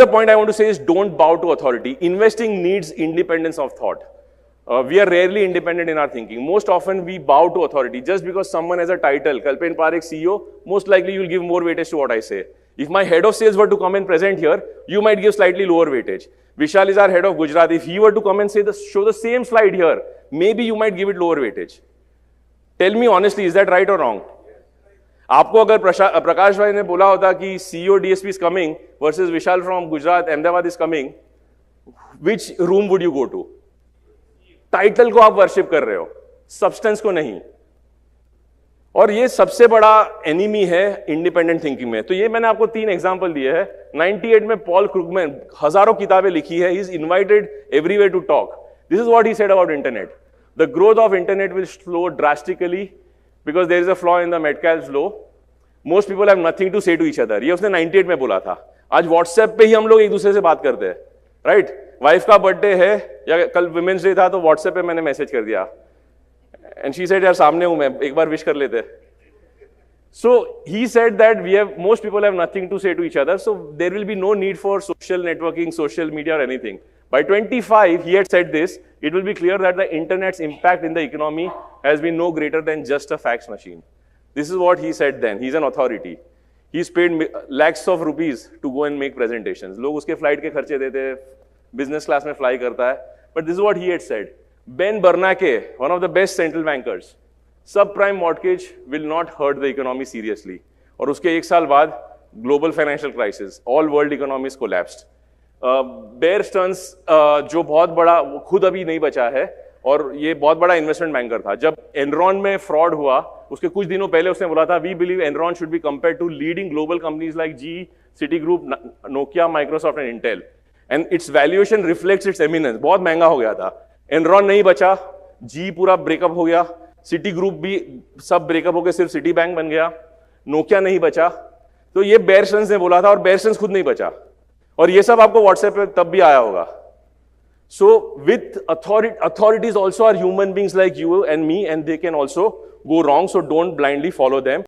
The point I want to say is don't bow to authority. Investing needs independence of thought. We are rarely independent in our thinking. Most often we bow to authority just because someone has a title. Kalpen Parekh CEO, most likely you will give more weightage to what I say. If my head of sales were to come and present here, you might give slightly lower weightage. Vishal is our head of Gujarat. If he were to come and say show the same slide here, maybe you might give it lower weightage. Tell me honestly, is that right or wrong? आपको अगर प्रकाश भाई ने बोला होता कि CEO DSP is coming versus Vishal from Gujarat, Ahmedabad is coming, which room would you go to? Title को आप worship कर रहे हो, सब्सटेंस को नहीं. और ये सबसे बड़ा एनिमी है इंडिपेंडेंट थिंकिंग में. तो ये मैंने आपको 3 एग्जांपल दिए हैं. 98 में पॉल क्रुगमैन हजारों किताबें लिखी है. He is invited everywhere to talk. This is what he said about internet. The growth of internet will slow drastically because there is a flaw in the Metcalfe's law. Most people have nothing to say to each other. ये उसने 98 में बोला था. आज WhatsApp पे ही हम लोग एक दूसरे से बात करते हैं, राइट? वाइफ का बर्थडे है या कल वुमेन्स डे था तो WhatsApp पे मैंने मैसेज कर दिया एंड शी सेड यार सामने हूं मैं, एक बार विश कर लेते. So he said that most people have nothing to say to each other, so there will be no need for social networking, social media or anything. By 25, he had said this, it will be clear that the internet's impact in the economy has been no greater than just a fax machine. This is what he said then. He's an authority. He's paid lakhs of rupees to go and make presentations. लोग उसके flight के खर्चे देते हैं, business class में fly करता है. But this is what he had said. Ben Bernanke, one of the best central bankers, subprime mortgage will not hurt the economy seriously. और उसके एक साल बाद global financial crisis, all world economies collapsed. Bear Stearns जो बहुत बड़ा, खुद अभी नहीं बचा है और ये बहुत बड़ा इन्वेस्टमेंट बैंकर था. जब एनरॉन में फ्रॉड हुआ उसके कुछ दिनों पहले उसने बोला था we believe Enron should be compared to leading global companies like GE, Citigroup, Nokia, Microsoft and Intel, and its valuation reflects its eminence. बहुत महंगा हो गया था. एनरॉन नहीं बचा, जी पूरा ब्रेकअप हो गया, सिटी ग्रुप भी सब ब्रेकअप हो गए, सिर्फ सिटी बैंक बन गया, नोकिया नहीं बचा. तो ये बेयर स्टर्न्स ने बोला था और बेयर स्टर्न्स खुद नहीं बचा. और ये सब आपको व्हाट्सएप पे तब भी आया होगा. So with authorities also are human beings like you and me, and they can also go wrong, so don't blindly follow them.